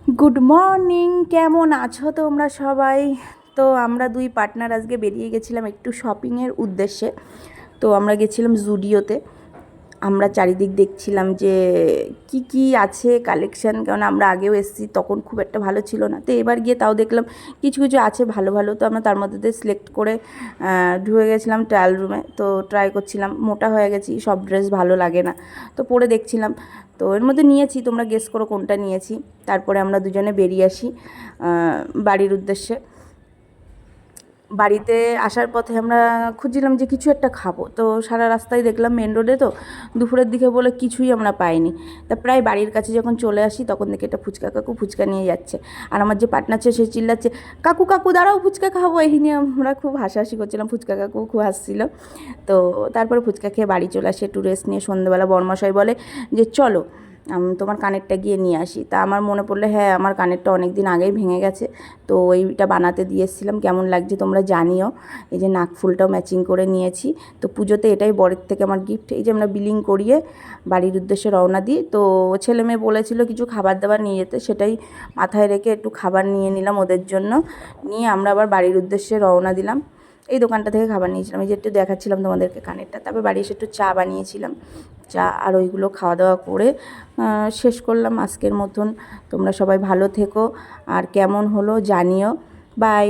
Good morning, কেমন আছো তোমরা সবাই? তো আমরা দুই পার্টনার আজকে বেরিয়ে গেছিলাম একটু শপিংয়ের উদ্দেশ্যে। তো আমরা গেছিলাম জুডিওতে। আমরা চারিদিক দেখছিলাম যে কি কি আছে কালেকশান, কারণ আমরা আগেও এসেছি, তখন খুব একটা ভালো ছিল না। তো এবার গিয়ে তাও দেখলাম কিছু কিছু আছে ভালো ভালো। তো আমরা তার মধ্যে দিয়ে সিলেক্ট করে ঢুকে গেছিলাম ট্রায়াল রুমে। তো ট্রাই করছিলাম, মোটা হয়ে গেছি, সব ড্রেস ভালো লাগে না, তো পরে দেখছিলাম। তো এর মধ্যে নিয়েছি, তোমরা গেস করো কোনটা নিয়েছি। তারপরে আমরা দুজনে বেরিয়ে আসি বাড়ির উদ্দেশ্যে। বাড়িতে আসার পথে আমরা খুঁজছিলাম যে কিছু একটা খাবো, তো সারা রাস্তায় দেখলাম মেন রোডে তো দুপুরের দিকে বলে কিছুই আমরা পাইনি। তা প্রায় বাড়ির কাছে যখন চলে আসি তখন দেখি একটা ফুচকা কাকু ফুচকা নিয়ে যাচ্ছে। আর আমার যে পার্টনার ছিল সে চিল্লাচ্ছে, কাকু কাকু দাঁড়াও, ফুচকা খাবো। এই নিয়ে আমরা খুব হাসাহাসি করছিলাম, ফুচকা কাকু খুব হাসছিল। তো তারপরে ফুচকা খেয়ে বাড়ি চলে আসি, একটু রেস্ট নিয়ে সন্ধ্যেবেলা বরমশাই বলে যে চলো তোমার কানেরটা গিয়ে নিয়ে আসি। তা আমার মনে পড়লো, হ্যাঁ আমার কানেরটা অনেক দিন আগেই ভেঙে গেছে, তো ওইটা বানাতে দিয়ে এসেছিলাম। কেমন লাগছে তোমরা জানিও। এই যে নাকফুলটাও ম্যাচিং করে নিয়েছি। তো পুজোতে এটাই বরের থেকে আমার গিফট। এই যে আমরা বিলিং করিয়ে বাড়ির উদ্দেশ্যে রওনা দিই। তো ছেলে মেয়ে বলেছিল কিছু খাবার দাবার নিয়ে যেতে, সেটাই মাথায় রেখে একটু খাবার নিয়ে নিলাম ওদের জন্য। নিয়ে আমরা আবার বাড়ির উদ্দেশ্যে রওনা দিলাম। এই দোকানটা থেকে খাবার নিয়েছিলাম, এই যে একটু দেখাচ্ছিলাম তোমাদেরকে কানেরটা। তারপর বাড়ি এসে একটু চা বানিয়েছিলাম, চা আর ওইগুলো খাওয়া দাওয়া করে শেষ করলাম আজকের মতন। তোমরা সবাই ভালো থেকো, আর কেমন হলো জানিও। বাই।